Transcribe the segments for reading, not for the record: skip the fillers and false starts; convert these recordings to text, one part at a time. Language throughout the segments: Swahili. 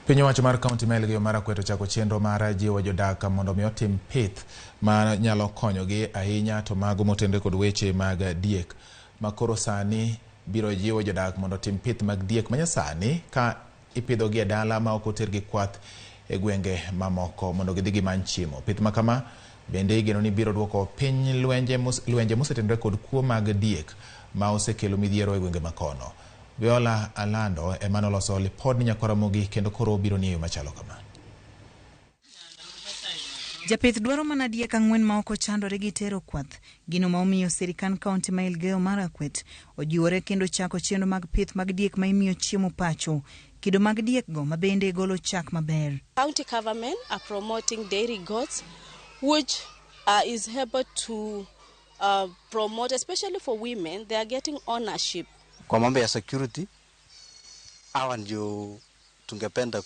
Piny owacho mar kaunti ma Elgeyo Marakwet ochako chenro mar jiwo jodak mondo omi otim pith ma nyalo konyogi ahinya to mago motenore kod weche mag diek. Makoro sani biro jiwo jodak mondo otim pith mag diek manyasani ka ipidhogi e dala ma ok otergi kwath e gwenge mamoko mondo gidhi gimany chiemo. Pith makama bende igeno ni biro duoko piny lwenje mosetenore kod kuo mag diek ma osekelo midhiero e gwenge makono. Viola Alando ema oloso lipod ni nyakora Ramogi kendo koro biro ni machalo kama. Japith dwaro mana diek 4 ma ok ochandore gi tero kwath. Gino ma omiyo sirikal kaunti ma Elgeyo Marakwet ojiwore kendo chako chenro mag pith mag diek ma imiyo chiemo pacho. Kido mag diek go ma bende golo chak maber. County government are promoting dairy goats which is able to promote, especially for women, they are getting ownership. Kwa mambo ya security, hawa ndio tungependa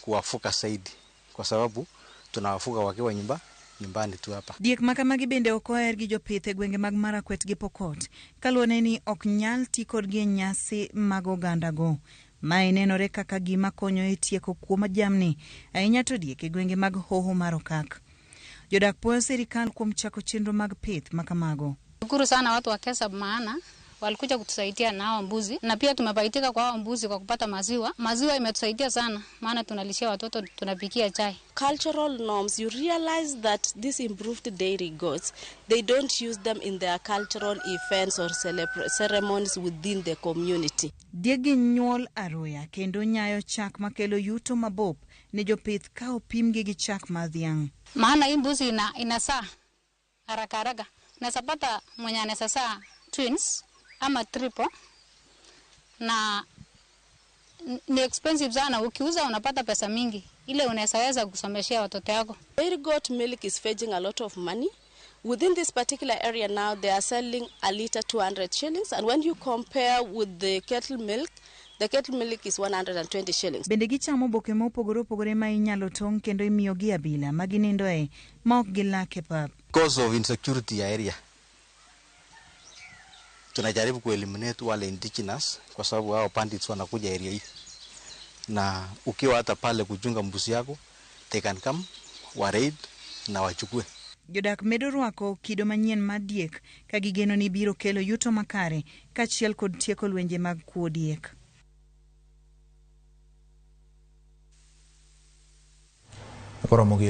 kuwafuga zaidi kwa sababu tunawafuga wakiwa nyumbani tu hapa. Diek makamagi bende okoer gi jopith e gwenge mag Marakwet gi Pokot kaluwore ni ok nyal ti kodgi e nyasi mag oganda go. Mae nenore kaka gima konyo e tieko kuom jamni ahinya to diek e gwenge mag Hoho mar Okak. Jodak puoyo sirikal kuom chako chenro mag pith makamago. Shukuru sana watu wa Kesab maana walikuja kutusaidia na hao mbuzi na pia tumebaitika kwa hao mbuzi kwa kupata maziwa. Maziwa imetusaidia sana maana tunalishia watoto, tunapikia chai. Cultural norms, you realize that these improved dairy goats, they don't use them in their cultural events or ceremonies within the community. Diegi nyuol aroya kendo nyayo chak makelo yuto mabop ne jopith ka opimgi gi chak ma dhiang'. Maana hii mbuzi inasaa haraka. Nasapata mwenye anasasa twins ama triple na ni expensive sana. Ukiuza unapata pesa mingi ile unaweza kusomeshia watoto wako. Dairy goat milk is fetching a lot of money. Within this particular area now they are selling a liter 200 shillings, and when you compare with the cattle milk is 120 shillings. Bende gichamo boke mopogore ma inyalo tong' kendo imiyogi abila ma ginindoe ma ok gilake pap. Because of insecurity ya area, tunajaribu kueliminate wale indigenous kwa sababu hao bandits wanakuja area hii. Na ukiwa hata pale kuchunga mbuzi yako, they can come, wa raid na wachukue. Jodak medo rwako kido manyien ma diek ka gigeno ni biro kelo yuto makare kachiel kod tieko lwenje mag kuo diek. Ramogi